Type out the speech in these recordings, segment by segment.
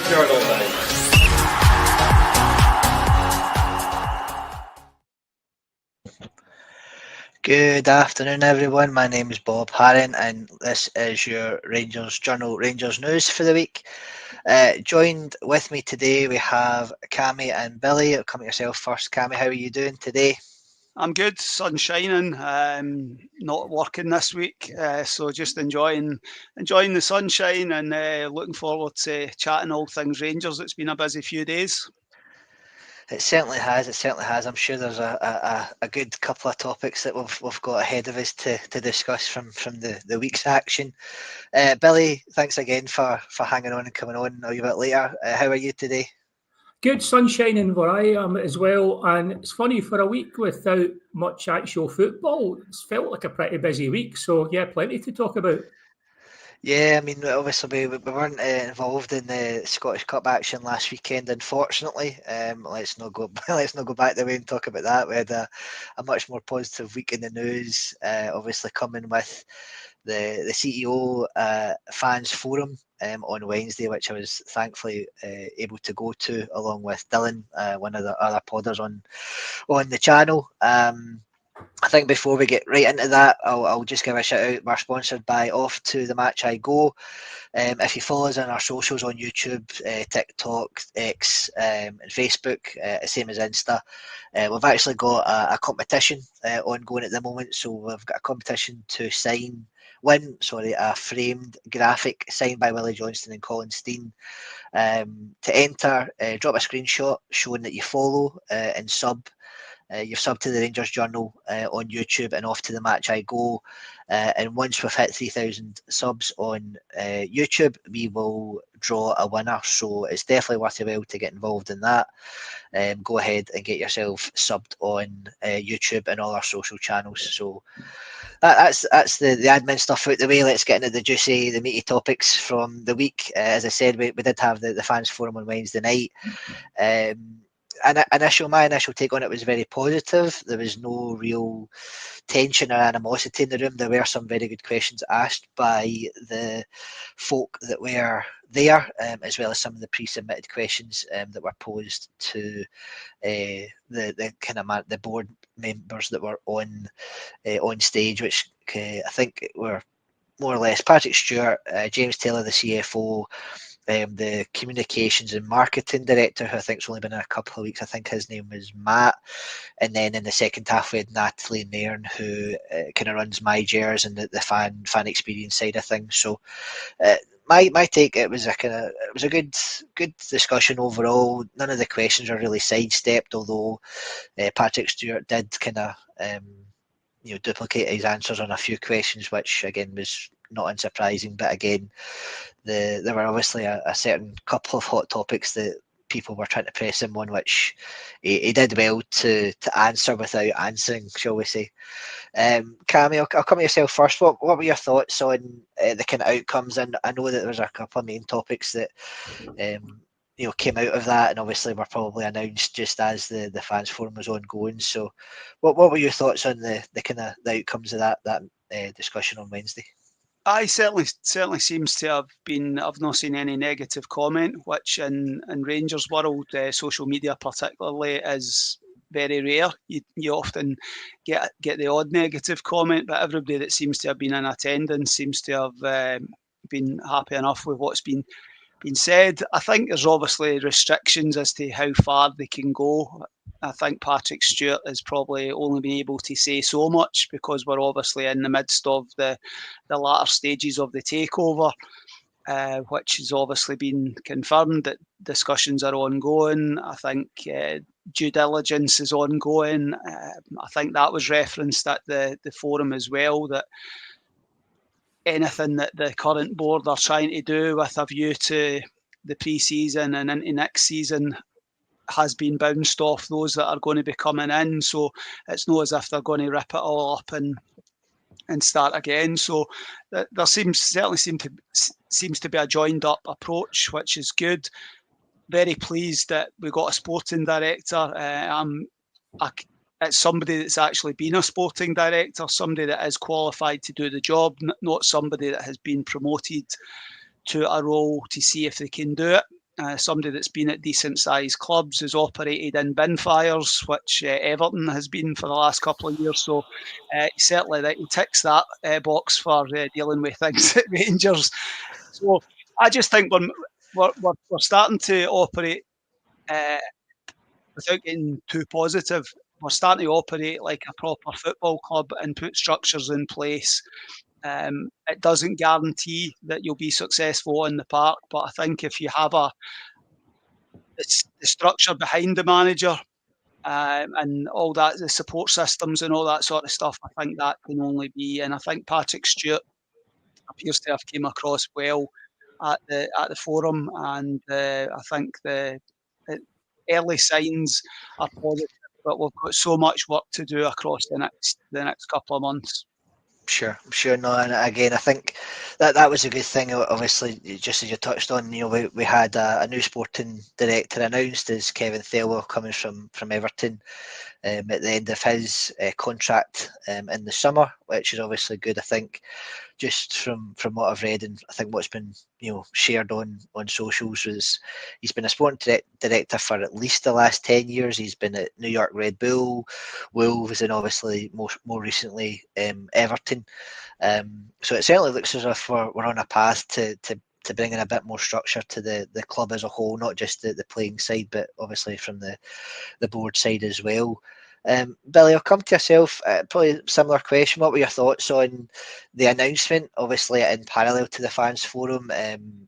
Journal Night. Good afternoon, everyone. My name is Bob Harron, and this is your Rangers Journal Rangers news for the week. Joined with me today, we have Cammy and Billy. I'll come to yourself first. Cammy, how are you doing today? I'm good, sun shining. Not working this week, so just enjoying the sunshine and looking forward to chatting all things Rangers. It's been a busy few days. It certainly has. It certainly has. I'm sure there's a good couple of topics that we've got ahead of us to discuss from the week's action. Billy, thanks again for hanging on and coming on a wee bit later. How are you today? Good sunshine in where I am as well, and it's funny, for a week without much actual football, it's felt like a pretty busy week, so yeah, plenty to talk about. Yeah, I mean, obviously we weren't involved in the Scottish Cup action last weekend, unfortunately. Let's not go back the way and talk about that. We had a much more positive week in the news. Obviously coming with the CEO fans forum on Wednesday, which I was thankfully able to go to along with Dylan, one of the other podders on the channel. I think before we get right into that, I'll just give a shout out. We're sponsored by Off to the Match I Go. If you follow us on our socials on YouTube, TikTok, X, and Facebook, same as Insta, we've actually got a competition ongoing at the moment. So we've got a competition to win a framed graphic signed by Willie Johnston and Colin Steen. To enter, drop a screenshot showing that you follow and you've subbed to the Rangers Journal on YouTube and Off to the Match I Go. And once we've hit 3,000 subs on YouTube, we will draw a winner. So it's definitely worth your while to get involved in that. Go ahead and get yourself subbed on YouTube and all our social channels. So that's the admin stuff out the way. Let's get into the meaty topics from the week. As I said, we did have the fans forum on Wednesday night. My initial take on it was very positive. There was no real tension or animosity in the room. There were some very good questions asked by the folk that were there, as well as some of the pre-submitted questions that were posed to the board members that were on stage, which I think were more or less Patrick Stewart, James Taylor, the CFO. The communications and marketing director, who I think's only been in a couple of weeks. I think his name was Matt. And then in the second half, we had Natalie Nairn, who kind of runs MyJers and the fan experience side of things. So my take, it was a good discussion overall. None of the questions are really sidestepped, although Patrick Stewart did kind of duplicate his answers on a few questions, which again was not unsurprising. But again, there were obviously a certain couple of hot topics that people were trying to press him on, which he did well to answer without answering, shall we say. Cammy, I'll come to yourself first. What were your thoughts on the kind of outcomes? And I know that there was a couple of main topics that came out of that, and obviously were probably announced just as the fans forum was ongoing. So, what were your thoughts on the kind of the outcomes of that discussion on Wednesday? I certainly seems to have been. I've not seen any negative comment, which in Rangers world, social media particularly, is very rare. You often get the odd negative comment, but everybody that seems to have been in attendance seems to have been happy enough with what's been said. I think there's obviously restrictions as to how far they can go. I think Patrick Stewart has probably only been able to say so much because we're obviously in the midst of the latter stages of the takeover, which has obviously been confirmed that discussions are ongoing. I think due diligence is ongoing. I think that was referenced at the forum as well, that anything that the current board are trying to do with a view to the pre-season and into next season has been bounced off those that are going to be coming in. So it's not as if they're going to rip it all up and start again. So there seems to be a joined up approach, which is good. Very pleased that we got a sporting director. It's somebody that's actually been a sporting director, somebody that is qualified to do the job, not somebody that has been promoted to a role to see if they can do it. somebody that's been at decent sized clubs, has operated in bin fires, which Everton has been for the last couple of years. So certainly that he ticks that box for dealing with things at Rangers. So I just think we're starting to operate without getting too positive. We're starting to operate like a proper football club and put structures in place. It doesn't guarantee that you'll be successful in the park, but I think if you have the structure behind the manager and all that, the support systems and all that sort of stuff, I think that can only be. And I think Patrick Stewart appears to have came across well at the forum, and I think the early signs are positive. But we've got so much work to do across the next couple of months. Sure. No, and again, I think that was a good thing. Obviously, just as you touched on, we had a new sporting director announced as Kevin Thelwell coming from Everton at the end of his contract in the summer, which is obviously good. I think just from what I've read, and I think what's been shared on socials, was he's been a sporting director for at least the last 10 years. He's been at New York Red Bull, Wolves, and obviously more recently Everton. So it certainly looks as if we're on a path to bring in a bit more structure to the club as a whole, not just the playing side, but obviously from the board side as well. Billy, I'll come to yourself. Probably a similar question. What were your thoughts on the announcement, obviously in parallel to the fans forum, and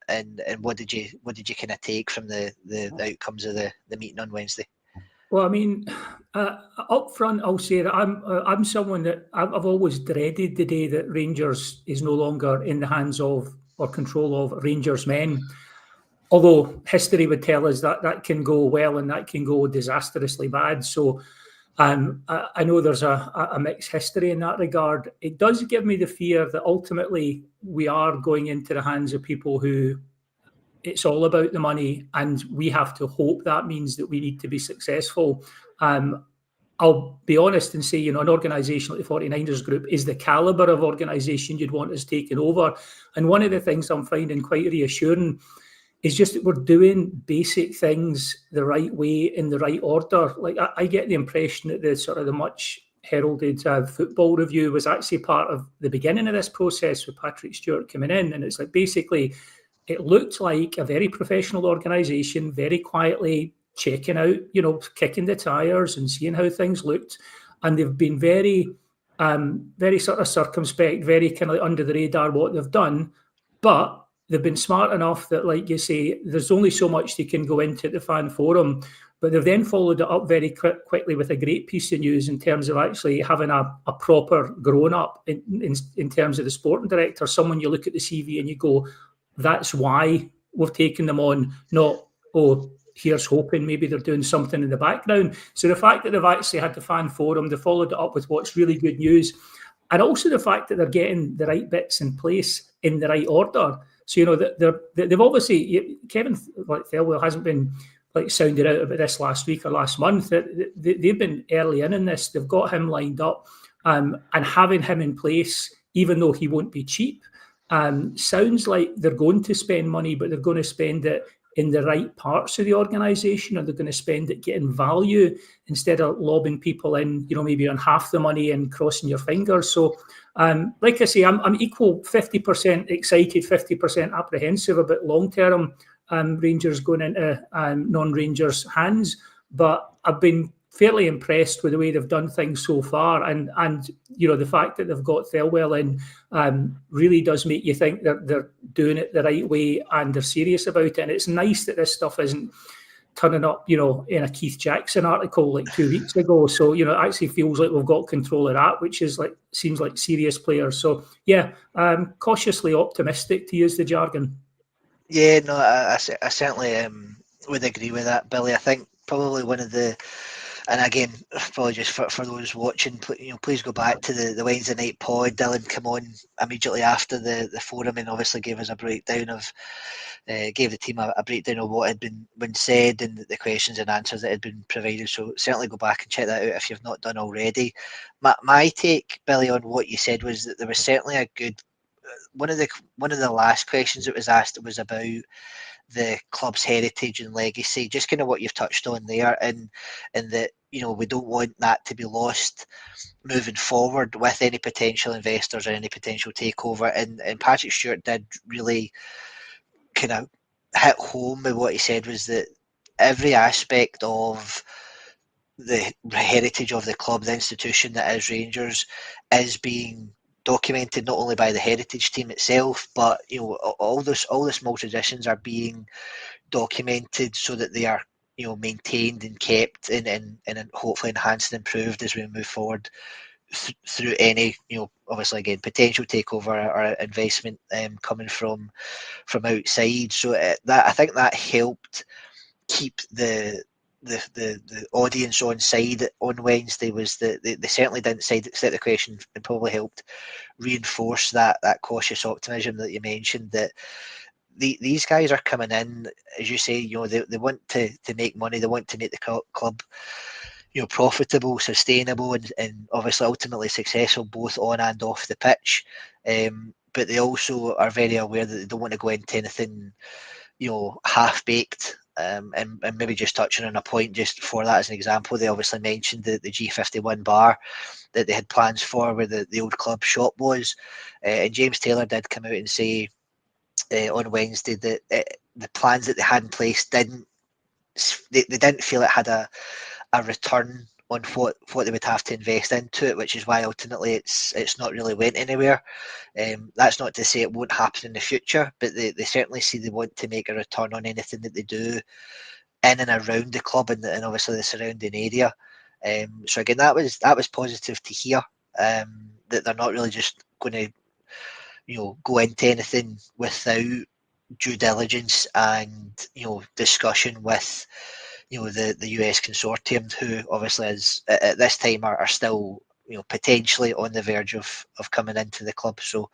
what did you kind of take from the outcomes of the meeting on Wednesday? Well, I mean, up front, I'll say that I'm someone that I've always dreaded the day that Rangers is no longer in the hands of or control of Rangers men. Although history would tell us that can go well and that can go disastrously bad. So I know there's a mixed history in that regard. It does give me the fear that ultimately we are going into the hands of people who it's all about the money, and we have to hope that means that we need to be successful. I'll be honest and say, an organisation like the 49ers Group is the calibre of organisation you'd want us taking over. And one of the things I'm finding quite reassuring is just that we're doing basic things the right way in the right order. Like I get the impression that the much heralded football review was actually part of the beginning of this process with Patrick Stewart coming in. And it's like basically it looked like a very professional organisation, very quietly checking out, kicking the tyres and seeing how things looked. And they've been very sort of circumspect, very kind of under the radar what they've done. But they've been smart enough that, like you say, there's only so much they can go into the fan forum. But they've then followed it up very quickly with a great piece of news in terms of actually having a proper grown-up in terms of the sporting director, someone you look at the CV and you go, that's why we've taken them on, not, here's hoping maybe they're doing something in the background. So the fact that they've actually had the fan forum, they followed it up with what's really good news, and also the fact that they're getting the right bits in place in the right order. So, they've obviously, Kevin Thelwell hasn't been sounded out about this last week or last month. They've been early in this. They've got him lined up, and having him in place, even though he won't be cheap, sounds like they're going to spend money, but they're going to spend it in the right parts of the organisation, or they're going to spend it getting value instead of lobbing people in, maybe on half the money and crossing your fingers. So, like I say, I'm equal 50% excited, 50% apprehensive about long-term Rangers going into non-Rangers hands. But I've been fairly impressed with the way they've done things so far, and the fact that they've got Thelwell in really does make you think they're doing it the right way and they're serious about it. And it's nice that this stuff isn't turning up, in a Keith Jackson article like 2 weeks ago. So, it actually feels like we've got control of that, which is seems like serious players. So yeah, cautiously optimistic, to use the jargon. Yeah, no, I certainly would agree with that, Billy. I think probably one of the, and again, probably just for those watching, please go back to the Wednesday night pod. Dylan came on immediately after the forum and obviously gave us a breakdown of, gave the team a breakdown of what had been said and the questions and answers that had been provided. So certainly go back and check that out if you've not done already. My take, Billy, on what you said was that there was certainly a good, one of the last questions that was asked was about the club's heritage and legacy, just kind of what you've touched on there, and that, you know, we don't want that to be lost moving forward with any potential investors or any potential takeover. And Patrick Stewart did really kind of hit home with what he said, was that every aspect of the heritage of the club, the institution that is Rangers, is being documented not only by the heritage team itself, but, you know, all the small traditions are being documented so that they are, you know, maintained and kept and hopefully enhanced and improved as we move forward through any, you know, obviously again potential takeover or investment coming from outside. So that, I think that helped keep the audience on side on Wednesday, was that they certainly didn't set the question, and probably helped reinforce that cautious optimism that you mentioned, that these guys are coming in, as you say, you know, they want to make money, they want to make the club, you know, profitable, sustainable, and obviously ultimately successful both on and off the pitch. But they also are very aware that they don't want to go into anything, you know, half-baked. And maybe just touching on a point just for that as an example, they obviously mentioned the G51 bar that they had plans for, where the old club shop was. And James Taylor did come out and say on Wednesday that the plans that they had in place didn't feel it had a return on what they would have to invest into it, which is why ultimately it's not really went anywhere. That's not to say it won't happen in the future, but they certainly see they want to make a return on anything that they do in and around the club and obviously the surrounding area. So again, that was positive to hear, that they're not really just going to, you know, go into anything without due diligence and, you know, discussion with, you know, the US consortium, who obviously is at this time are still, you know, potentially on the verge of coming into the club. So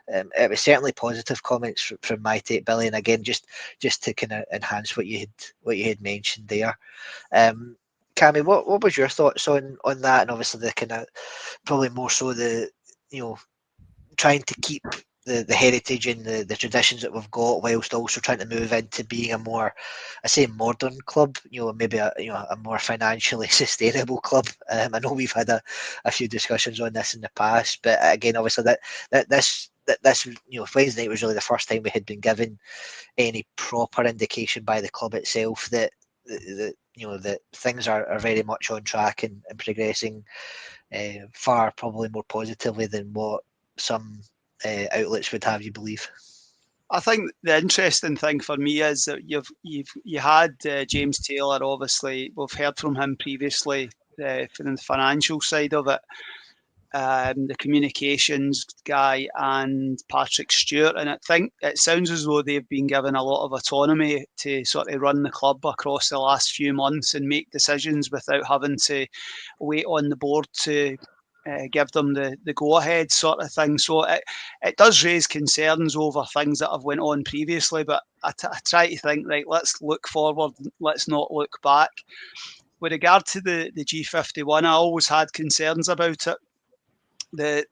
it was certainly positive comments from my take, Billy. And again, just to kind of enhance what you had mentioned there. Cammy, what was your thoughts on that? And obviously the kind of probably more so the, you know, trying to keep the heritage and the traditions that we've got, whilst also trying to move into being a more, I say, modern club, you know, maybe a more financially sustainable club. I know we've had a few discussions on this in the past, but again, obviously this you know, Wednesday night was really the first time we had been given any proper indication by the club itself that you know, that things are very much on track and progressing far probably more positively than what some outlets would have you believe. I think the interesting thing for me is that you had James Taylor. Obviously, we've heard from him previously from the financial side of it, the communications guy, and Patrick Stewart. And I think it sounds as though they've been given a lot of autonomy to sort of run the club across the last few months and make decisions without having to wait on the board to give them the go-ahead sort of thing. So it does raise concerns over things that have went on previously, but I try to think, right, let's look forward, let's not look back. With regard to the G51, I always had concerns about it. The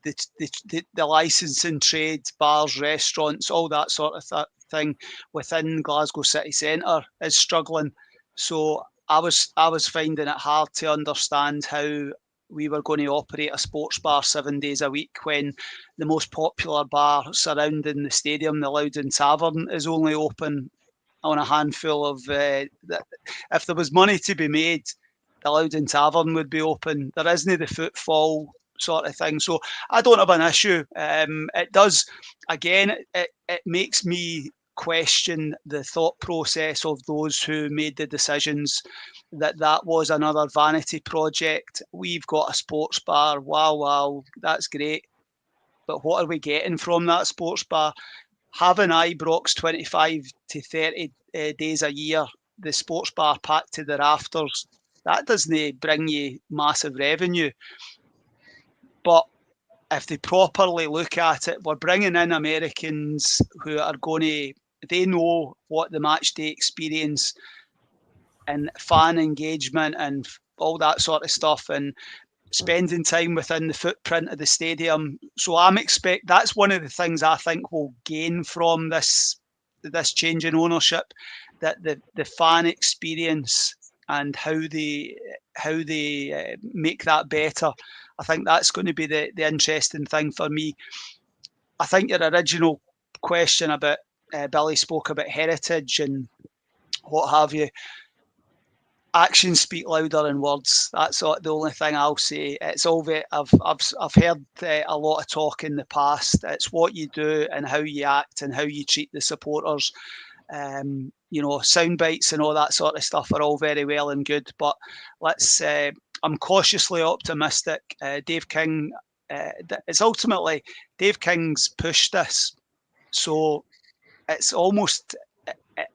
licensing trade, bars, restaurants, all that sort of thing within Glasgow city centre is struggling. So I was finding it hard to understand how we were going to operate a sports bar 7 days a week when the most popular bar surrounding the stadium, the Loudon Tavern, is only open on a handful of... if there was money to be made, the Loudon Tavern would be open. There isn't the footfall sort of thing. So I don't have an issue. It does, again, it makes me question the thought process of those who made the decisions that was another vanity project. We've got a sports bar. Wow, that's great. But what are we getting from that sports bar? Having Ibrox 25 to 30 days a year, the sports bar packed to the rafters, that doesn't bring you massive revenue. But if they properly look at it, we're bringing in Americans who are going to, they know what the match day experience and fan engagement and all that sort of stuff, and spending time within the footprint of the stadium. So that's one of the things I think we'll gain from this this change in ownership, that the fan experience and how they make that better. I think that's going to be the interesting thing for me. I think your original question about Billy spoke about heritage and what have you. Actions speak louder than words. That's the only thing I'll say. It's all I've heard a lot of talk in the past. It's what you do and how you act and how you treat the supporters. Sound bites and all that sort of stuff are all very well and good, but I'm cautiously optimistic. Dave King, it's ultimately Dave King's pushed this, so it's almost it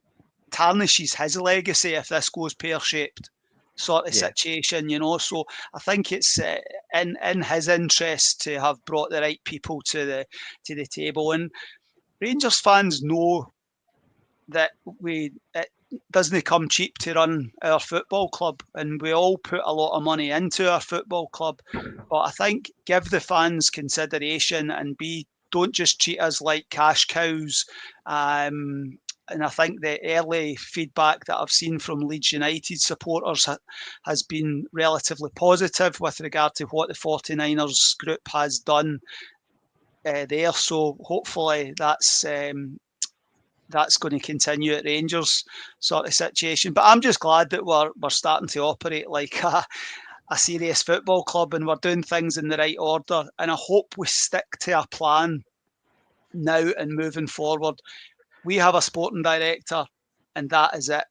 tarnishes his legacy if this goes pear-shaped sort of situation, So I think it's in his interest to have brought the right people to the table, and Rangers fans know that it doesn't come cheap to run our football club, and we all put a lot of money into our football club. But I think give the fans consideration and don't just treat us like cash cows. And I think the early feedback that I've seen from Leeds United supporters has been relatively positive with regard to what the 49ers group has done there. So hopefully that's going to continue at Rangers sort of situation. But I'm just glad that we're starting to operate like a serious football club, and we're doing things in the right order. And I hope we stick to a plan now and moving forward. We have a sporting director, and that is it.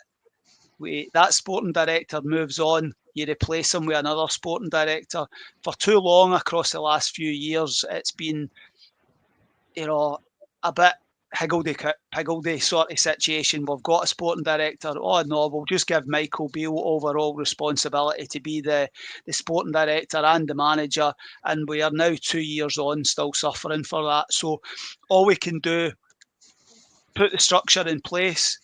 That sporting director moves on. You replace him with another sporting director. For too long across the last few years, it's been, a bit higgledy sort of situation. We've got a sporting director. Oh no, we'll just give Michael Beale overall responsibility to be the sporting director and the manager, and we are now 2 years on still suffering for that. So all we can do, put the structure in place,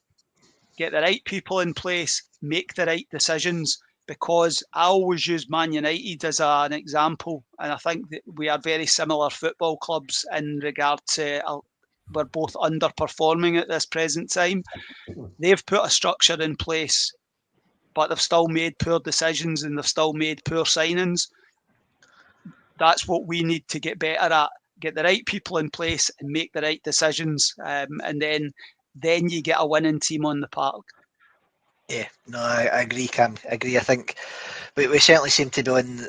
get the right people in place, make the right decisions, because I always use Man United as an example, and I think that we are very similar football clubs in regard to we're both underperforming at this present time. They've put a structure in place, but they've still made poor decisions and they've still made poor signings. That's what we need to get better at. Get the right people in place and make the right decisions, and then you get a winning team on the park. Yeah, no, I agree, Cam. I agree. I think we certainly seem to be on,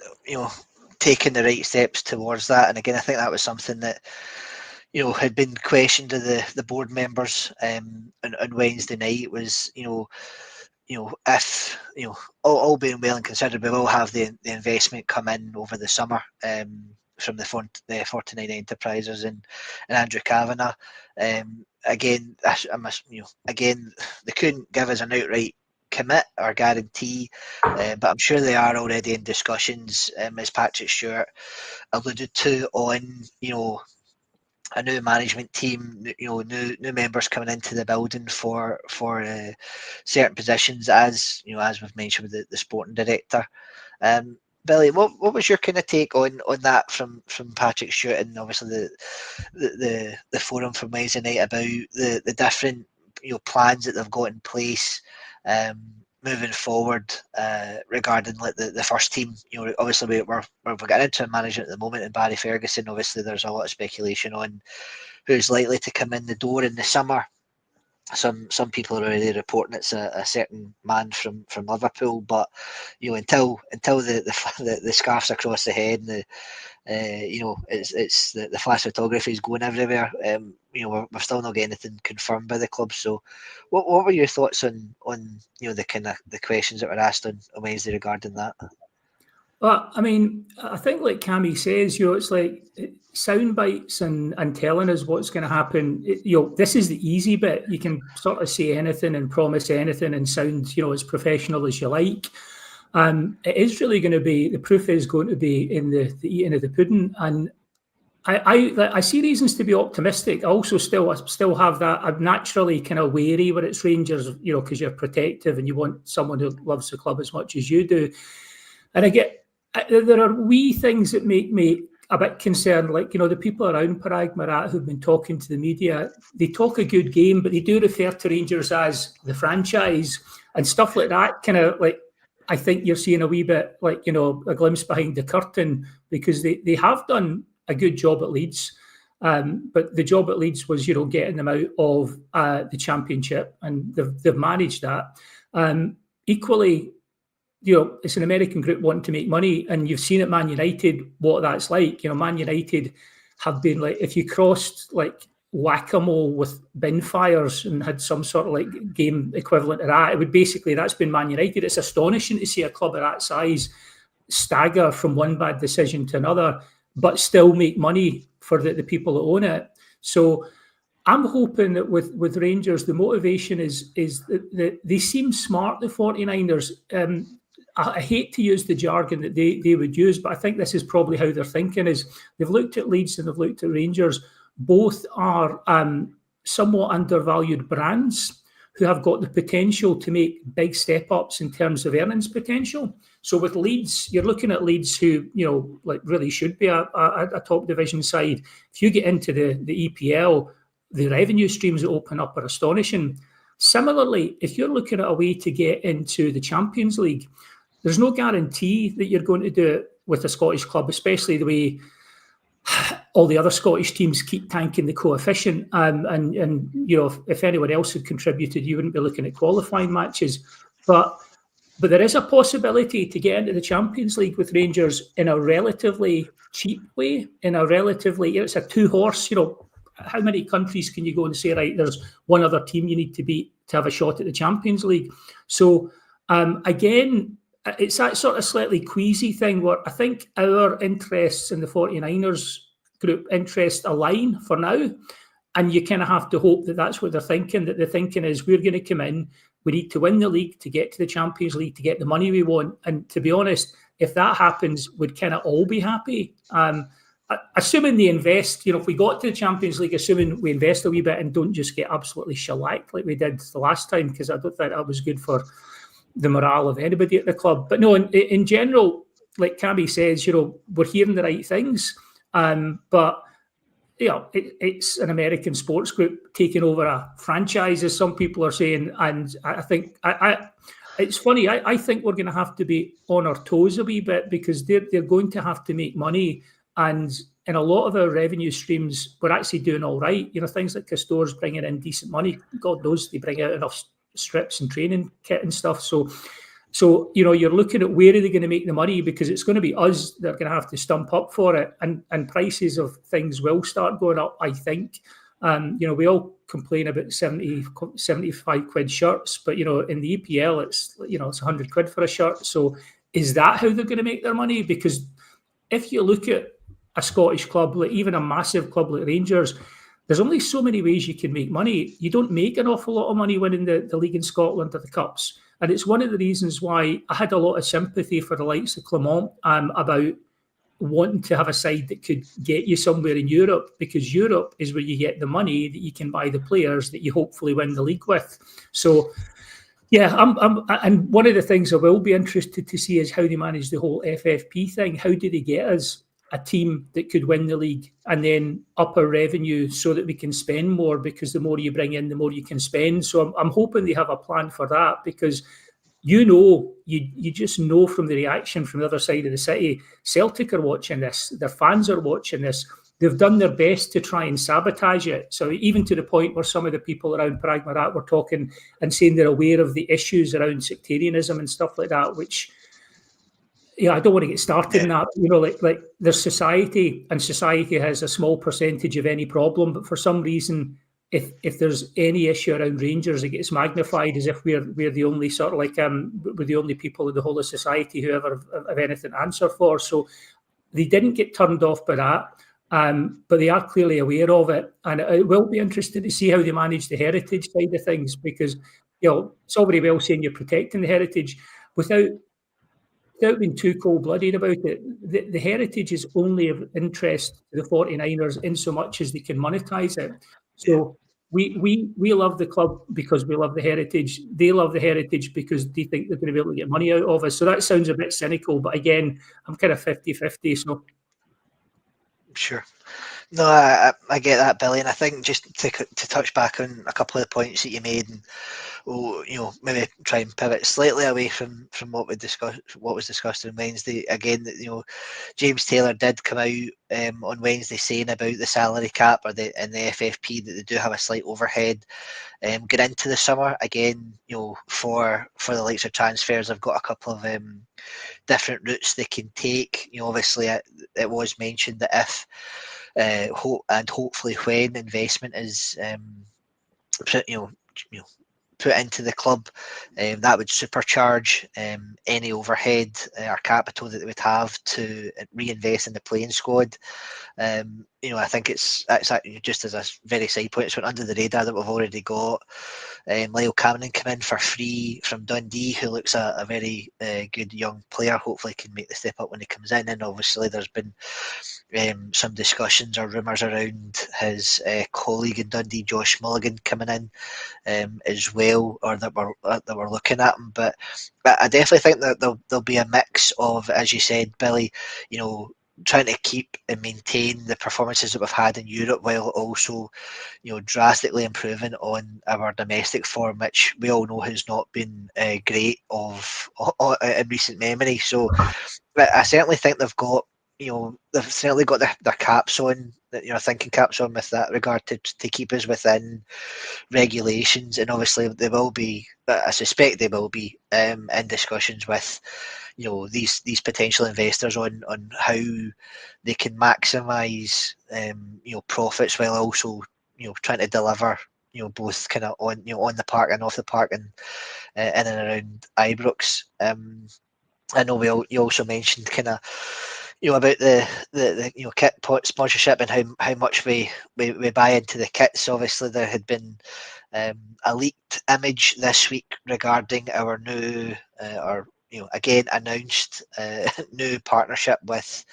taking the right steps towards that. And again, I think that was something that had been questioned to the board members on Wednesday night. Was if all being well and considered, we will have the investment come in over the summer from the 49 Enterprises and Andrew Kavanagh. Again, again, they couldn't give us an outright commit or guarantee, but I'm sure they are already in discussions, as Patrick Stewart alluded to, on a new management team, new members coming into the building for certain positions, as as we've mentioned with the sporting director. Billy, what was your kind of take on that from Patrick Stewart, and obviously the forum from Wednesday night about the different plans that they've got in place moving forward regarding like the first team? Obviously we're getting into management at the moment, and Barry Ferguson. Obviously, there's a lot of speculation on who's likely to come in the door in the summer. Some people are already reporting it's a certain man from Liverpool, but until the scarf's across the head and it's the flash photography is going everywhere. We're still not getting anything confirmed by the club. So, what were your thoughts on the kind of the questions that were asked on Wednesday regarding that? Well, I mean, I think like Cammy says, it's like sound bites and telling us what's going to happen. This is the easy bit. You can sort of say anything and promise anything and sound, as professional as you like. It is really going to be, the proof is going to be in the eating of the pudding. And I see reasons to be optimistic. I also still have that. I'm naturally kind of wary when it's Rangers, because you're protective and you want someone who loves the club as much as you do. And there are wee things that make me a bit concerned, like, the people around Parag Marat who've been talking to the media, they talk a good game, but they do refer to Rangers as the franchise and stuff like that. Kind of like, I think you're seeing a wee bit like, a glimpse behind the curtain, because they have done a good job at Leeds. But the job at Leeds was, getting them out of the Championship, and they've managed that. Equally, it's an American group wanting to make money, and you've seen at Man United what that's like. Man United have been like, if you crossed like whack-a-mole with bin fires and had some sort of like game equivalent to that, it would basically, that's been Man United. It's astonishing to see a club of that size stagger from one bad decision to another, but still make money for the people that own it. So I'm hoping that with Rangers, the motivation is that they seem smart, the 49ers. I hate to use the jargon that they would use, but I think this is probably how they're thinking, is they've looked at Leeds and they've looked at Rangers. Both are somewhat undervalued brands who have got the potential to make big step-ups in terms of earnings potential. So with Leeds, you're looking at Leeds who, like really should be a top division side. If you get into the EPL, the revenue streams that open up are astonishing. Similarly, if you're looking at a way to get into the Champions League, there's no guarantee that you're going to do it with a Scottish club, especially the way all the other Scottish teams keep tanking the coefficient. And if anyone else had contributed, you wouldn't be looking at qualifying matches. But there is a possibility to get into the Champions League with Rangers in a relatively cheap way, it's a two-horse, how many countries can you go and say, right, there's one other team you need to beat to have a shot at the Champions League? So, again, it's that sort of slightly queasy thing where I think our interests in the 49ers group interest align for now. And you kind of have to hope that that's what they're thinking, that the thinking is we're going to come in, we need to win the league to get to the Champions League, to get the money we want. And to be honest, if that happens, we'd kind of all be happy. Assuming they invest, if we got to the Champions League, assuming we invest a wee bit and don't just get absolutely shellacked like we did the last time, because I don't think that was good for the morale of anybody at the club. But no, in general, like Cammy says, we're hearing the right things. But it's an American sports group taking over a franchise, as some people are saying. And I think it's funny. I think we're going to have to be on our toes a wee bit, because they're going to have to make money. And in a lot of our revenue streams, we're actually doing all right. Things like Castore's bringing in decent money. God knows they bring out enough strips and training kit and stuff. So you're looking at where are they going to make the money, because it's going to be us that are going to have to stump up for it. And prices of things will start going up, I think. We all complain about 75 quid shirts, but, in the EPL, it's 100 quid for a shirt. So is that how they're going to make their money? Because if you look at a Scottish club, like even a massive club like Rangers, there's only so many ways you can make money. You don't make an awful lot of money winning the league in Scotland or the Cups. And it's one of the reasons why I had a lot of sympathy for the likes of Clement about wanting to have a side that could get you somewhere in Europe, because Europe is where you get the money that you can buy the players that you hopefully win the league with. So, yeah, and one of the things I will be interested to see is how they manage the whole FFP thing. How do they get us a team that could win the league and then up our revenue so that we can spend more, because the more you bring in, the more you can spend. So I'm hoping they have a plan for that, because you just know from the reaction from the other side of the city, Celtic are watching this, their fans are watching this. They've done their best to try and sabotage it. So even to the point where some of the people around Parag Marat were talking and saying they're aware of the issues around sectarianism and stuff like that, which, I don't want to get started in that. Like there's society, and society has a small percentage of any problem. But for some reason, if there's any issue around Rangers, it gets magnified as if we're the only sort of like we're the only people in the whole of society who ever have anything to answer for. So they didn't get turned off by that. But they are clearly aware of it, and it will be interesting to see how they manage the heritage side of things, because it's all very well saying you're protecting the heritage without being too cold-blooded about it. The heritage is only of interest to the 49ers in so much as they can monetize it. So we love the club because we love the heritage. They love the heritage because they think they're going to be able to get money out of us. So that sounds a bit cynical, but again, I'm kind of 50-50. So Sure. No, I get that, Billy, and I think just to touch back on a couple of the points that you made, and maybe try and pivot slightly away from what was discussed on Wednesday. Again, James Taylor did come out on Wednesday saying about the salary cap and the FFP that they do have a slight overhead get into the summer. Again, for the likes of transfers, I've got a couple of different routes they can take. Obviously, it was mentioned that if hopefully when investment is put into the club, that would supercharge any overhead or capital that they would have to reinvest in the playing squad. I think it's just as a very side point, it's went under the radar that we've already got Lyle Cameron come in for free from Dundee, who looks a very good young player. Hopefully can make the step up when he comes in. And obviously there's been some discussions or rumours around his colleague in Dundee, Josh Mulligan, coming in as well, or that we're looking at him. But I definitely think that there'll be a mix of, as you said, Billy, trying to keep and maintain the performances that we've had in Europe, while also, drastically improving on our domestic form, which we all know has not been great in recent memory. So I certainly think they've certainly got their caps on, thinking caps on with that regard to keep us within regulations. And obviously they will be, I suspect they will be in discussions with these potential investors on how they can maximise profits, while also trying to deliver both kind of on the park and off the park, and in and around Ibrox. I know you also mentioned kind of about the kit sponsorship and how much we buy into the kits. Obviously there had been a leaked image this week regarding our new again announced new partnership with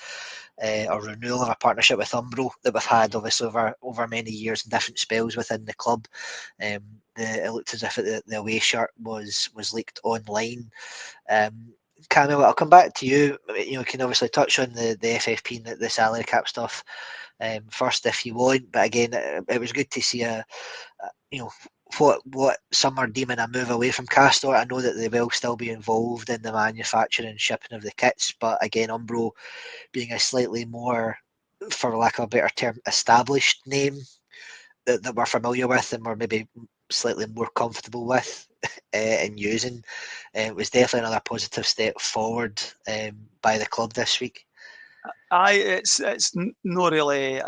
or renewal of a partnership with Umbro that we've had obviously over many years and different spells within the club. It looked as if the away shirt was leaked online. Camille, I'll come back to you. You can obviously touch on the FFP and the salary cap stuff first if you want. But again, it was good to see what some are deeming a move away from Castor. I know that they will still be involved in the manufacturing and shipping of the kits, but again, Umbro being a slightly more, for lack of a better term, established name that we're familiar with and we're maybe slightly more comfortable with and using, was definitely another positive step forward by the club this week. It's not really.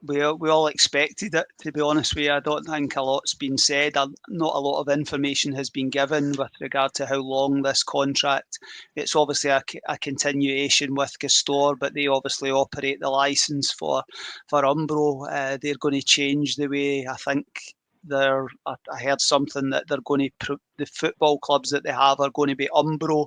We all expected it, to be honest with you. I don't think a lot's been said. Not a lot of information has been given with regard to how long this contract. It's obviously a continuation with Castor, but they obviously operate the licence for Umbro. They're going to change the way, I think. I heard something that they're going to the football clubs that they have are going to be Umbro,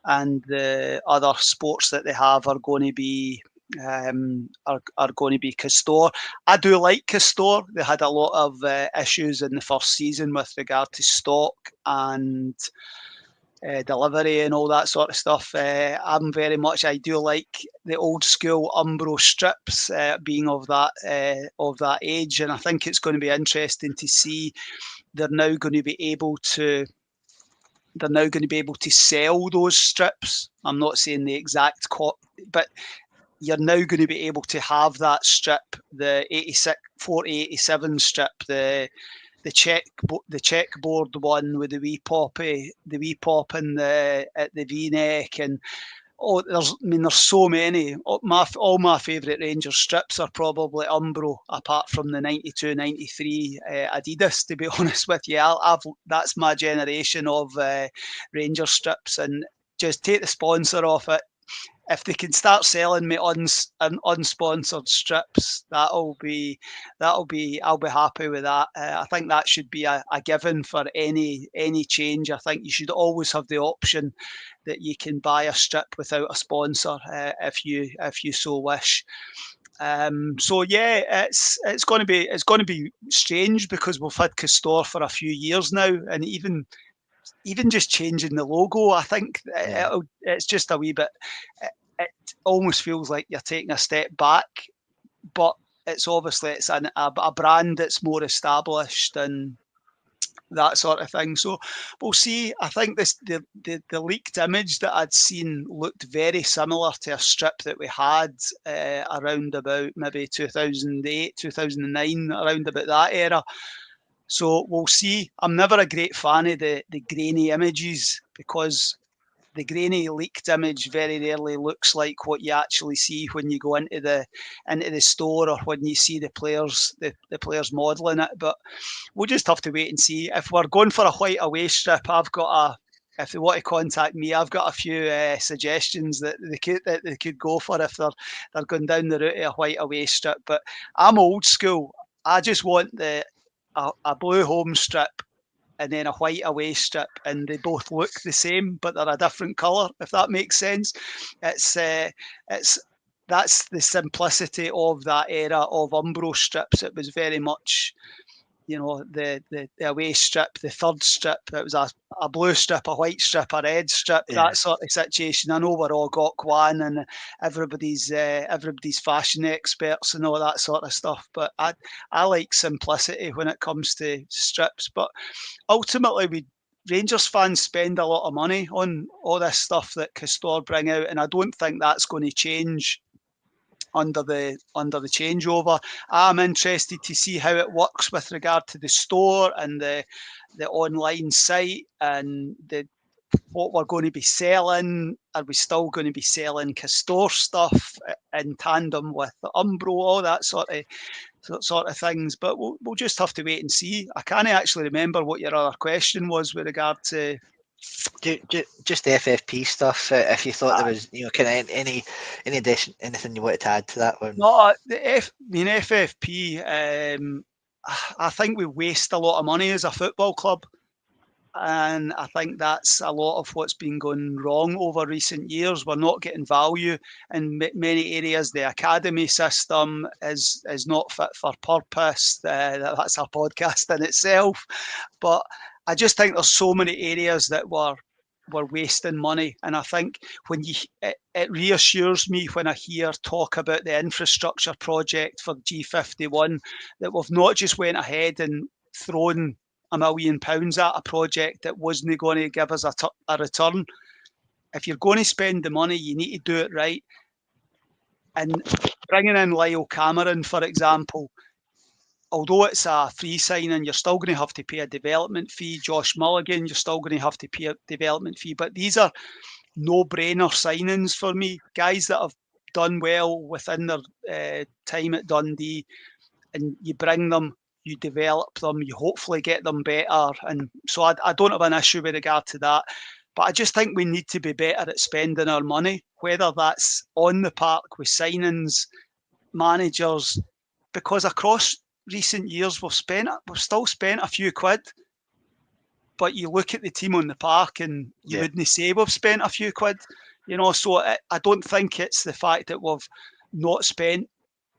and the other sports that they have are going to be are going to be Castor. I do like Castor. They had a lot of issues in the first season with regard to stock and delivery and all that sort of stuff. I do like the old school Umbro strips, being of that age, and I think it's going to be interesting to see. They're now going to be able to sell those strips. I'm not saying the exact but you're now going to be able to have that strip, the 4087 strip, the checkboard one with the wee pop at the V-neck, and there's so many. All my favourite Rangers strips are probably Umbro, apart from the 92-93 Adidas, to be honest with you. That's my generation of Rangers strips, and just take the sponsor off it. If they can start selling me unsponsored strips, I'll be happy with that. I think that should be a given for any change. I think you should always have the option that you can buy a strip without a sponsor if you so wish. So yeah, it's going to be strange because we've had Castor for a few years now, and even just changing the logo, I think it's just a wee bit. It almost feels like you're taking a step back but it's obviously a brand that's more established and that sort of thing. So we'll see. I think the leaked image that I'd seen looked very similar to a strip that we had around about maybe 2008, 2009, around about that era. So we'll see. I'm never a great fan of the grainy images, because the grainy leaked image very rarely looks like what you actually see when you go into the store, or when you see the players modelling it. But we'll just have to wait and see. If we're going for a white away strip, if they want to contact me, I've got a few suggestions that they could go for if they're going down the route of a white away strip. But I'm old school. I just want a blue home strip and then a white away strip, and they both look the same, but they're a different colour, if that makes sense. That's the simplicity of that era of Umbro strips. It was very much, the away strip, the third strip. It was a blue strip, a white strip, a red strip, that sort of situation. I know we're all Gok Wan and everybody's fashion experts and all that sort of stuff, but I like simplicity when it comes to strips. But ultimately, Rangers fans spend a lot of money on all this stuff that Castore bring out, and I don't think that's going to change under the changeover. I'm interested to see how it works with regard to the store and the online site, and what we're going to be selling. Are we still going to be selling Castore stuff in tandem with the Umbro, all that sort of things? But we'll just have to wait and see. I can't actually remember what your other question was with regard to just the FFP stuff. If you thought there was, kind of any addition, anything you wanted to add to that one. No, FFP. I think we waste a lot of money as a football club, and I think that's a lot of what's been going wrong over recent years. We're not getting value in many areas. The academy system is not fit for purpose. That's a podcast in itself, but I just think there's so many areas that we're wasting money. And I think it reassures me when I hear talk about the infrastructure project for G51, that we've not just went ahead and thrown £1 million at a project that wasn't going to give us a return. If you're going to spend the money, you need to do it right. And bringing in Lyle Cameron, for example, although it's a free signing, you're still going to have to pay a development fee. Josh Mulligan, you're still going to have to pay a development fee. But these are no-brainer signings for me. Guys that have done well within their time at Dundee, and you bring them, you develop them, you hopefully get them better. And so I don't have an issue with regard to that. But I just think we need to be better at spending our money, whether that's on the park with signings, managers, because across recent years we've still spent a few quid, but you look at the team on the park and you wouldn't say we've spent a few quid, so I don't think it's the fact that we've not spent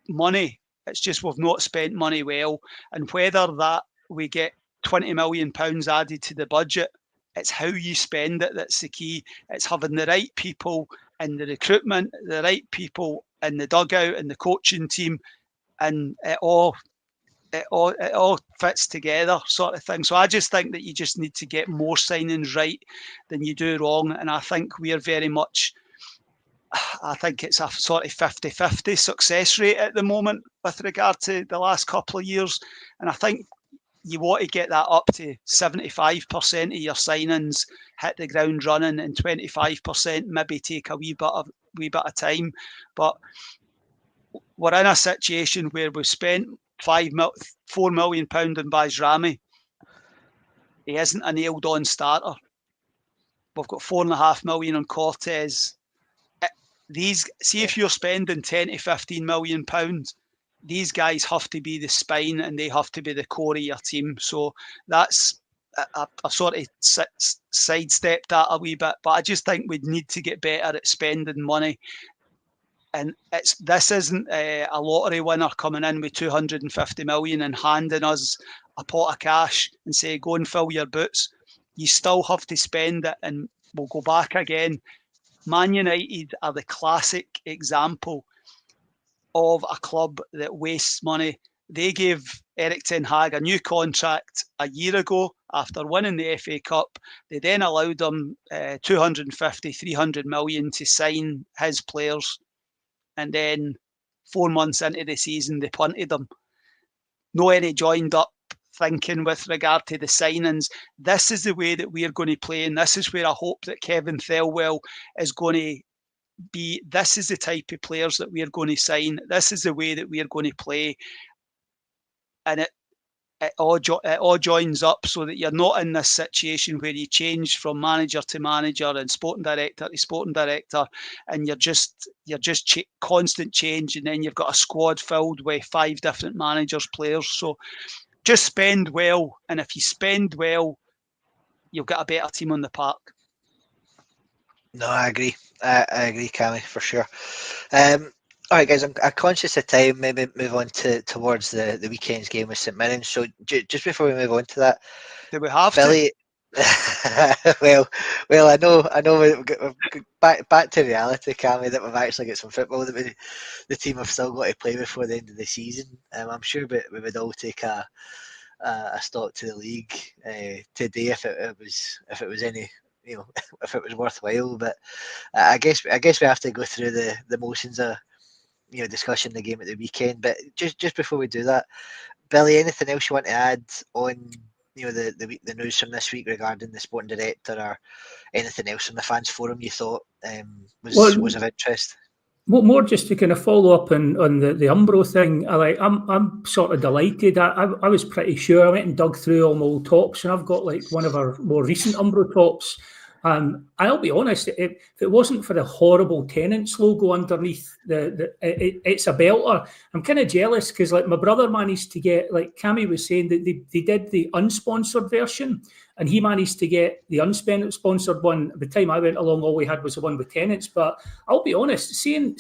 money, it's just we've not spent money well. And whether that we get £20 million added to the budget, it's how you spend it that's the key. It's having the right people in the recruitment, the right people in the dugout and the coaching team, and it all fits together, sort of thing. So I just think that you just need to get more signings right than you do wrong. And I think we are very much, I think it's a sort of 50-50 success rate at the moment with regard to the last couple of years. And I think you want to get that up to 75% of your signings hit the ground running, and 25% maybe take a wee bit of time. But we're in a situation where we've spent £4 million on Bajrami. He isn't a nailed-on starter. We've got £4.5 million on Cortez. If you're spending £10 to £15 million, these guys have to be the spine and they have to be the core of your team. So that's I sort of sidestepped that a wee bit, but I just think we need to get better at spending money. And this isn't a lottery winner coming in with 250 million and handing us a pot of cash and say, go and fill your boots. You still have to spend it. And we'll go back again. Man United are the classic example. of a club that wastes money. They gave Erik ten Hag a new contract a year ago after winning the FA Cup. They then allowed him 250, 300 million to sign his players. And then 4 months into the season, they punted him. No any joined up thinking with regard to the signings. This is the way that we're going to play, and this is where I hope that Kevin Thelwell is going to be. This is the type of players that we're going to sign. This is the way that we're going to play. And it all joins up so that you're not in this situation where you change from manager to manager and sporting director to sporting director, and you're just constant change, and then you've got a squad filled with 5 different managers, players. So just spend well, and if you spend well, you'll get a better team on the park. No, I agree. I agree, Cammy, for sure. All right, guys, I'm conscious of time. Maybe move on towards the weekend's game with St Mirren. So just before we move on to that, do we have Billy? well, I know. We've back to reality, Cammy, that we've actually got some football that the team have still got to play before the end of the season. I'm sure we would all take a stock to the league today if it was any, if it was worthwhile. But I guess we have to go through the motions of discussing the game at the weekend. But just before we do that, Billy, anything else you want to add on the news from this week regarding the sporting director, or anything else from the fans forum you thought was of interest? Well, more just to kind of follow up on the Umbro thing. I'm sort of delighted. I was pretty sure. I went and dug through all my old tops, and I've got like one of our more recent Umbro tops. And I'll be honest, if it wasn't for the horrible Tenants logo underneath, it's a belter. I'm kind of jealous because like my brother managed to get, like Cammy was saying, that they did the unsponsored version, and he managed to get the unsponsored one. By the time I went along, all we had was the one with Tenants. But I'll be honest, seeing,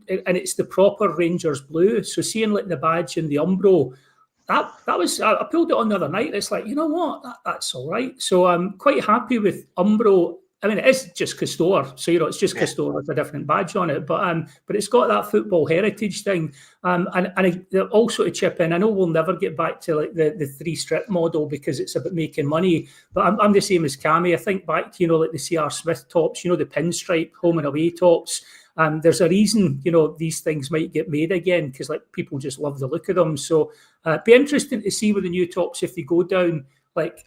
and it's the proper Rangers blue, so seeing like the badge and the Umbro, that was, I pulled it on the other night. It's like, you know what, that's all right. So I'm quite happy with Umbro. I mean, it is just Castore, so it's just Castore with a different badge on it. But it's got that football heritage thing. And also to chip in, I know we'll never get back to like the 3-strip model because it's about making money. But I'm the same as Cammy. I think back to like the C.R. Smith tops, the pinstripe home and away tops. There's a reason, these things might get made again because like people just love the look of them. So it'd be interesting to see with the new tops if they go down like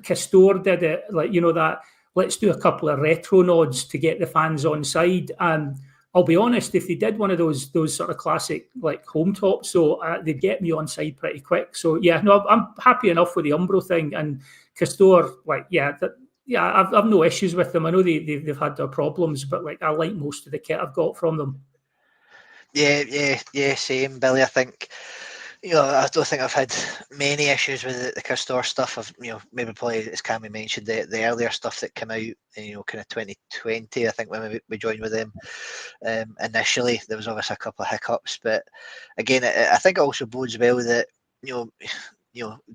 Castore did it, like that. Let's do a couple of retro nods to get the fans on side. I'll be honest, if they did one of those sort of classic like home tops, so they'd get me on side pretty quick. So yeah, no, I'm happy enough with the Umbro thing, and Castore, like I've no issues with them. I know they've had their problems, but like I like most of the kit I've got from them. Yeah, same, Billy. I think I don't think I've had many issues with the Castore stuff. I've maybe probably, as Cammy mentioned, the earlier stuff that came out kind of 2020. I think when we joined with them initially, there was obviously a couple of hiccups, but again, I think it also bodes well that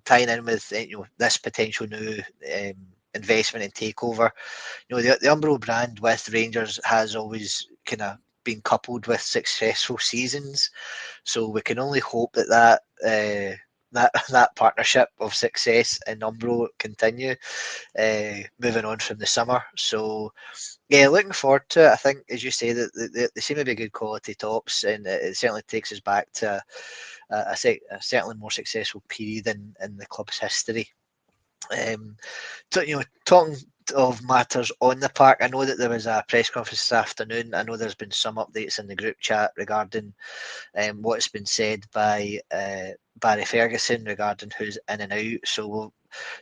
tying in with this potential new investment and takeover. The Umbro brand with Rangers has always kind of been coupled with successful seasons, so we can only hope that partnership of success in Umbro continue moving on from the summer. So yeah, looking forward to it. I think, as you say, that they seem to be good quality tops, and it certainly takes us back to a certainly more successful period in the club's history. Talking of matters on the park, I know that there was a press conference this afternoon. I know there's been some updates in the group chat regarding what's been said by Barry Ferguson regarding who's in and out. So we'll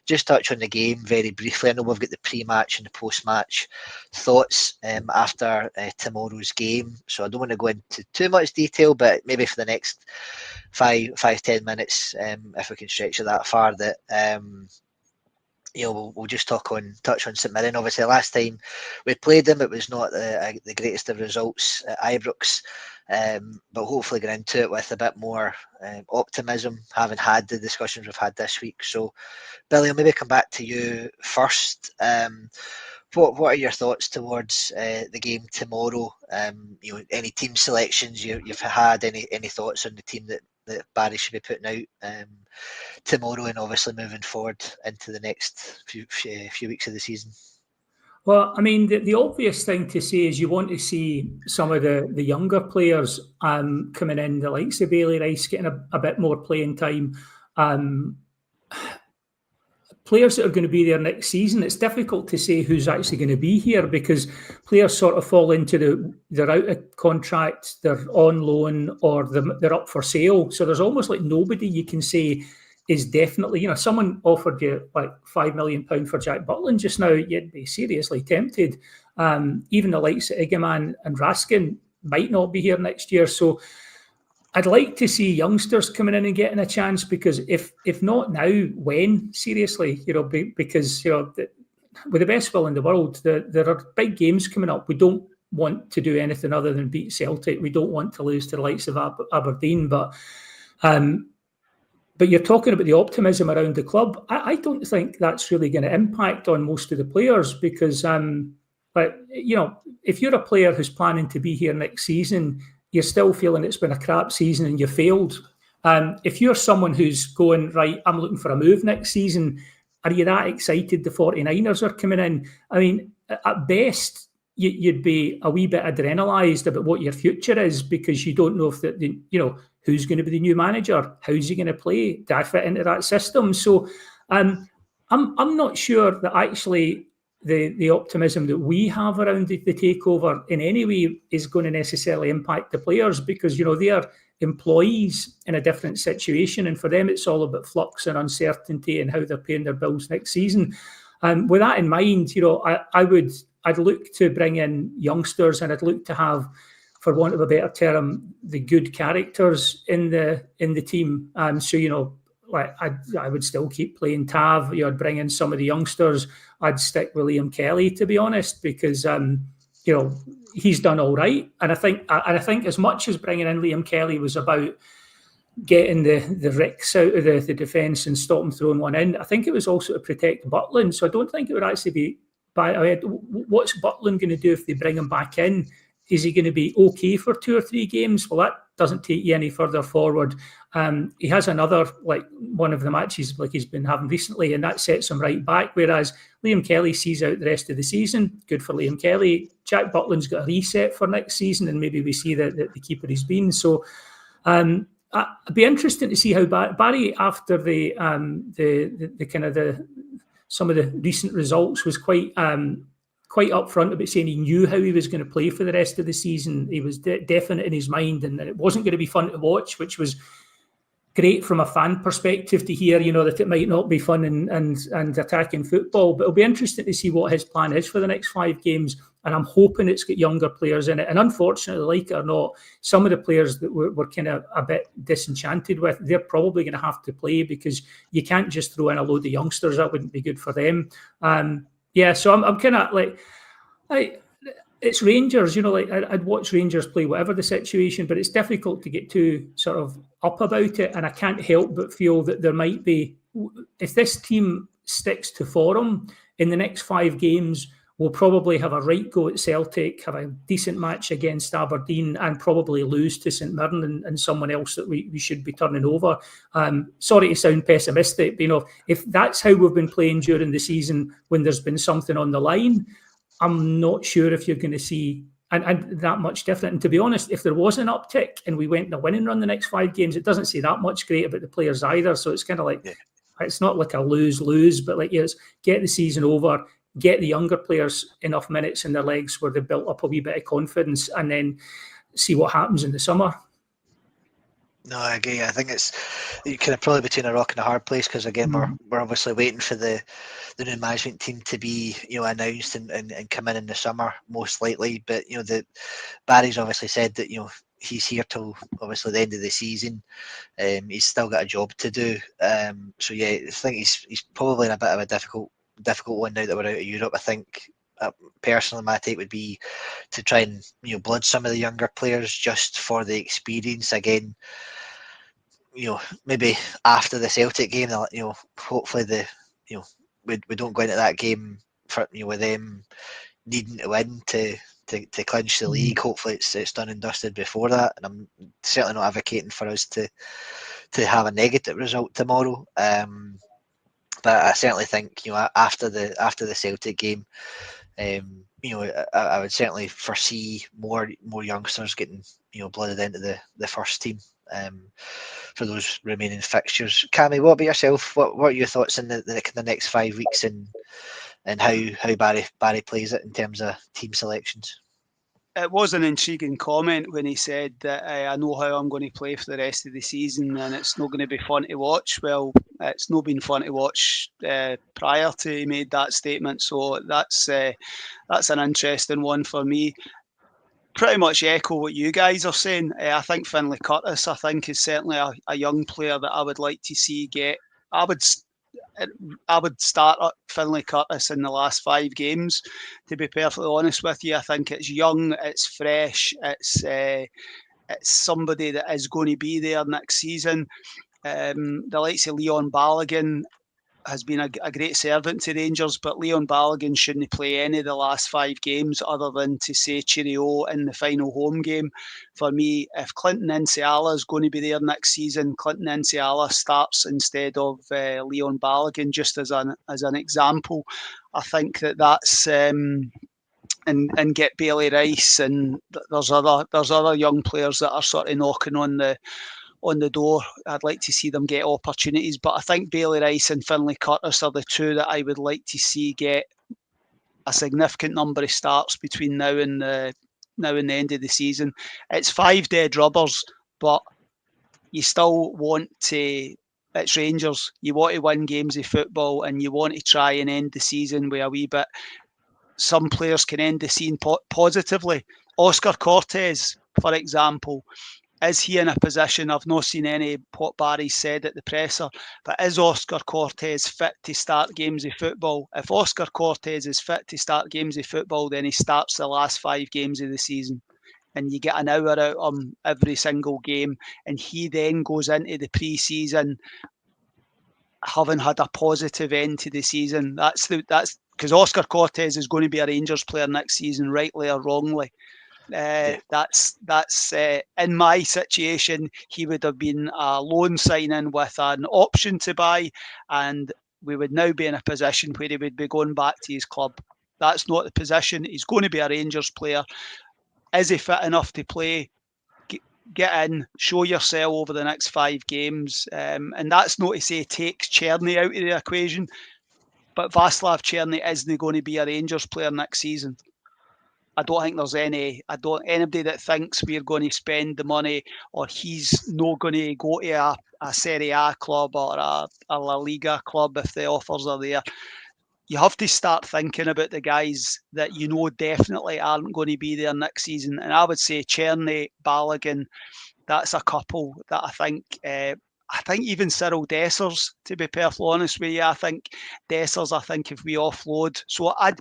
just touch on the game very briefly. I know we've got the pre-match and the post-match thoughts after tomorrow's game, so I don't want to go into too much detail, but maybe for the next 5-10 minutes, if we can stretch it that far, that we'll just touch on St Mirren. Obviously, last time we played them, it was not the greatest of results at Ibrox, but hopefully get into it with a bit more optimism, having had the discussions we've had this week. So, Billy, I'll maybe come back to you first. what are your thoughts towards the game tomorrow? Any team selections you've had? Any thoughts on the team that Barry should be putting out tomorrow, and obviously moving forward into the next few weeks of the season? Well, I mean, the obvious thing to say is you want to see some of the younger players coming in, the likes of Bailey Rice getting a bit more playing time. Players that are going to be there next season, it's difficult to say who's actually going to be here because players sort of fall into they're out of contract, they're on loan, or they're up for sale. So there's almost like nobody you can say is definitely, someone offered you like £5 million for Jack Butland just now, you'd be seriously tempted. Even the likes of Igaman and Raskin might not be here next year. So I'd like to see youngsters coming in and getting a chance, because if not now, when? Seriously, because with the best will in the world, there are big games coming up. We don't want to do anything other than beat Celtic. We don't want to lose to the likes of Aberdeen, but you're talking about the optimism around the club. I don't think that's really going to impact on most of the players, because if you're a player who's planning to be here next season, you're still feeling it's been a crap season and you failed. If you're someone who's going, right, I'm looking for a move next season, are you that excited the 49ers are coming in? I mean, at best, you'd be a wee bit adrenalised about what your future is, because you don't know if who's going to be the new manager, how's he going to play, do I fit into that system? So I'm not sure that actually the optimism that we have around the takeover in any way is going to necessarily impact the players, because they are employees in a different situation, and for them it's all about flux and uncertainty and how they're paying their bills next season. And with that in mind, I'd look to bring in youngsters, and I'd look to have, for want of a better term, the good characters in the team. I would still keep playing Tav. I'd bring in some of the youngsters. I'd stick with Liam Kelly, to be honest, because he's done all right. And I think as much as bringing in Liam Kelly was about getting the Ricks out of the defence and stop them throwing one in, I think it was also to protect Butland. So I don't think it would actually be bad. What's Butland going to do if they bring him back in? Is he going to be okay for 2 or 3 games? Well, that doesn't take you any further forward. He has another, one of the matches like he's been having recently, and that sets him right back. Whereas Liam Kelly sees out the rest of the season. Good for Liam Kelly. Jack Butland's got a reset for next season, and maybe we see the keeper he's been. So it'd be interesting to see how Barry, after the kind of some of the recent results, was quite upfront about saying he knew how he was going to play for the rest of the season. He was definite in his mind, and it wasn't going to be fun to watch, which was great from a fan perspective to hear, that it might not be fun and attacking football. But it'll be interesting to see what his plan is for the next 5 games. And I'm hoping it's got younger players in it. And unfortunately, like it or not, some of the players that we're kind of a bit disenchanted with, they're probably going to have to play, because you can't just throw in a load of youngsters. That wouldn't be good for them. So I'm kind of it's Rangers, I'd watch Rangers play whatever the situation, but it's difficult to get too sort of up about it. And I can't help but feel that there might be, if this team sticks to form in the next 5 games, we'll probably have a right go at Celtic, have a decent match against Aberdeen, and probably lose to St Mirren and someone else that we should be turning over. Sorry to sound pessimistic, but if that's how we've been playing during the season when there's been something on the line, I'm not sure if you're going to see and that much different. And to be honest, if there was an uptick and we went in a winning run the next 5 games, it doesn't say that much great about the players either. So it's kind of like, It's not like a lose-lose, but get the season over, get the younger players enough minutes in their legs where they've built up a wee bit of confidence, and then see what happens in the summer. No, I agree. I think it's kind of probably between a rock and a hard place, because again, we're obviously waiting for the new management team to be announced and come in the summer most likely. But Barry's obviously said that he's here till obviously the end of the season. He's still got a job to do. I think he's probably in a bit of a difficult one now that we're out of Europe. I think personally my take would be to try and blood some of the younger players just for the experience. Again, maybe after the Celtic game, hopefully we don't go into that game for with them needing to win to clinch the league. Hopefully it's done and dusted before that, and I'm certainly not advocating for us to have a negative result tomorrow. But I certainly think after the Celtic game, I would certainly foresee more youngsters getting blooded into the first team for those remaining fixtures. Cammy, what about yourself? What are your thoughts in the next 5 weeks and how Barry plays it in terms of team selections? It was an intriguing comment when he said that I know how I'm going to play for the rest of the season and it's not going to be fun to watch. Well, it's not been fun to watch prior to he made that statement, so that's an interesting one for me. Pretty much echo what you guys are saying. I think Finlay Curtis, is certainly a young player that I would like to see get. I would start up Finlay Curtis in the last 5 games, to be perfectly honest with you. I think it's young, it's fresh, it's somebody that is going to be there next season. The likes of Leon Balogun has been a great servant to Rangers, but Leon Balogun shouldn't play any of the last 5 games other than to say cheerio in the final home game. For me, if Clinton Nsiala is going to be there next season, Clinton Nsiala starts instead of Leon Balogun, just as an example. I think that's and get Bailey Rice, and there's other young players that are sort of knocking on the door. I'd like to see them get opportunities, but I think Bailey Rice and Finlay Curtis are the two that I would like to see get a significant number of starts between now and the end of the season. It's 5 dead rubbers, but you still want to. It's Rangers. You want to win games of football, and you want to try and end the season with a wee bit. Some players can end the season positively. Oscar Cortez, for example. Is he in a position? I've not seen any what Barry said at the presser, but is Oscar Cortez fit to start games of football? If Oscar Cortez is fit to start games of football, then he starts the last 5 games of the season, and you get an hour out of him every single game, and he then goes into the pre-season having had a positive end to the season. That's because Oscar Cortez is going to be a Rangers player next season, rightly or wrongly. That's in my situation, he would have been a loan signing with an option to buy, and we would now be in a position where he would be going back to his club. That's not the position. He's going to be a Rangers player. Is he fit enough to play? Get in, show yourself over the next 5 games, and that's not to say take Černý out of the equation, but Václav Černý isn't going to be a Rangers player next season. I don't think there's anybody that thinks we're going to spend the money or he's not going to go to a Serie A club or a La Liga club if the offers are there. You have to start thinking about the guys that you know definitely aren't going to be there next season. And I would say Černý, Balogun, that's a couple that I think even Cyril Dessers, to be perfectly honest with you, I think Dessers, if we offload. So I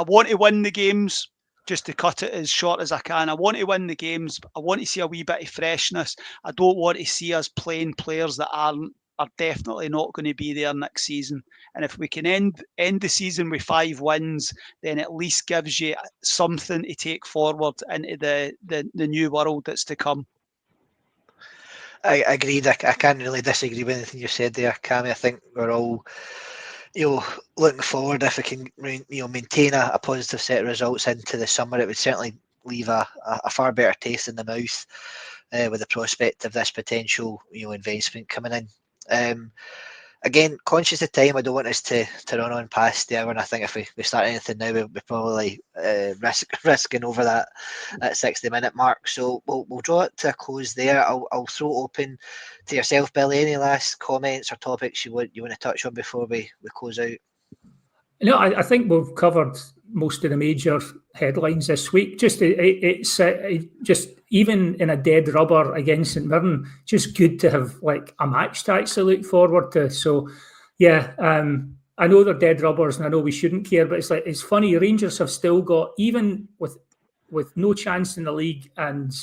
want to win the games. Just to cut it as short as I can, I want to win the games. I want to see a wee bit of freshness. I don't want to see us playing players that are definitely not going to be there next season. And if we can end the season with 5 wins, then at least gives you something to take forward into the new world that's to come. I agreed. I can't really disagree with anything you said there, Cammy. I think we're all looking forward. If we can maintain a positive set of results into the summer, it would certainly leave a far better taste in the mouth with the prospect of this potential investment coming in. Again, conscious of time, I don't want us to run on past the hour, and I think if we start anything now, we're probably risking over that 60-minute mark. So we'll draw it to a close there. I'll throw it open to yourself, Billy. Any last comments or topics you want to touch on before we close out? No, I think we've covered most of the major headlines this week. It's just even in a dead rubber against St Mirren, just good to have like a match to actually look forward to. So, yeah, I know they're dead rubbers, and I know we shouldn't care, but it's funny. Rangers have still got, even with no chance in the league and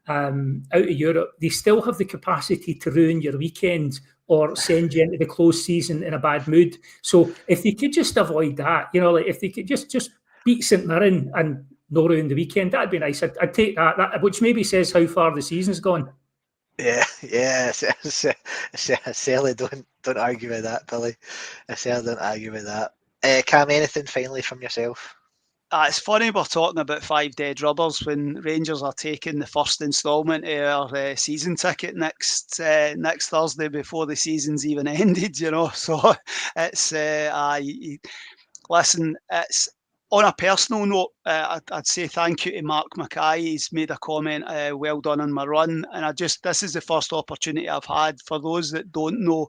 out of Europe, they still have the capacity to ruin your weekend or send you into the close season in a bad mood. So if they could just avoid that, like if they could just beat St Mirren and Norway in the weekend, that'd be nice. I'd take that, which maybe says how far the season's gone. Yeah. I certainly don't argue with that, Billy. I certainly don't argue with that. Cam, anything finally from yourself? It's funny we're talking about 5 dead rubbers when Rangers are taking the first instalment of our season ticket next Thursday before the season's even ended. So it's listen. It's on a personal note. I'd say thank you to Mark Mackay. He's made a comment. Well done on my run, and this is the first opportunity I've had. For those that don't know,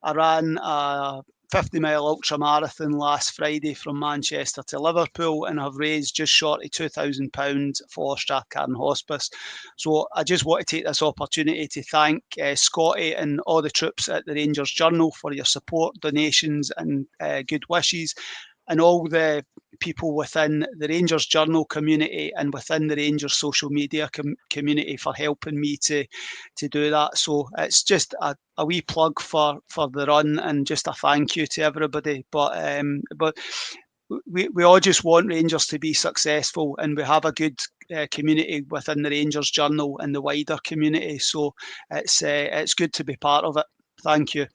I ran a 50-mile ultra marathon last Friday from Manchester to Liverpool, and have raised just short of £2,000 for Strathcarron Hospice. So I just want to take this opportunity to thank Scotty and all the troops at the Rangers Journal for your support, donations, and good wishes, and all the people within the Rangers Journal community and within the Rangers social media community for helping me to do that. So it's just a wee plug for the run, and just a thank you to everybody. But we all just want Rangers to be successful, and we have a good community within the Rangers Journal and the wider community. So it's good to be part of it. Thank you.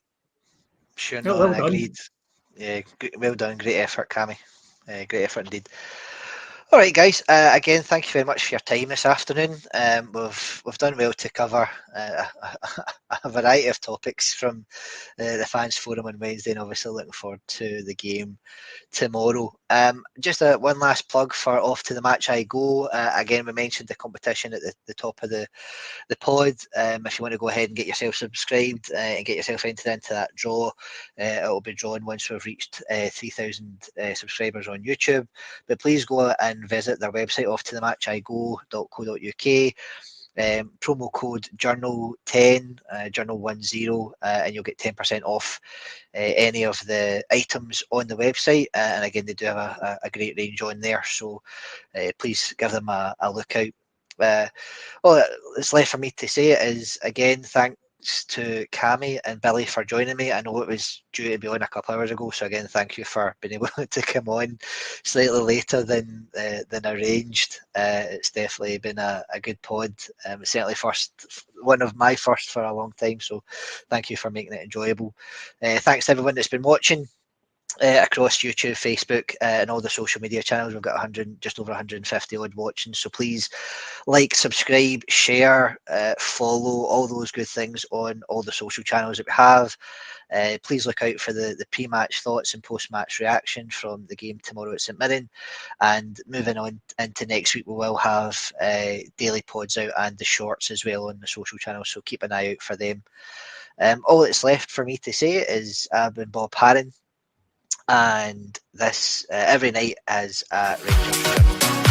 Sure, no, well agreed. Yeah, well done. Great effort, Cammy. Great effort indeed. All right, guys. Again, thank you very much for your time this afternoon. We've done well to cover a variety of topics from the fans forum on Wednesday, and obviously looking forward to the game tomorrow. Just one last plug for Off to the Match I Go. Again, we mentioned the competition at the top of the pod. If you want to go ahead and get yourself subscribed and get yourself entered into that draw, it will be drawn once we've reached 3,000 subscribers on YouTube. But please go and visit their website, offtothematchigo.co.uk. Promo code Journal10, Journal10, and you'll get 10% off any of the items on the website. And again, they do have a great range on there, so please give them a look out. All that's left for me to say is, again, thanks to Cammy and Billy for joining me. I know it was due to be on a couple hours ago, so again, thank you for being able to come on slightly later than arranged. It's definitely been a good pod. Certainly one of my first for a long time, so thank you for making it enjoyable. Thanks to everyone that's been watching across YouTube, Facebook, and all the social media channels. We've got just over 150 odd watching, so please like, subscribe, share, follow, all those good things on all the social channels that we have. Please look out for the pre-match thoughts and post-match reaction from the game tomorrow at St Mirren. And moving on into next week, we will have daily pods out and the shorts as well on the social channels, so keep an eye out for them. All that's left for me to say is I've been Bob Harron, and this every night is Rangers Journal.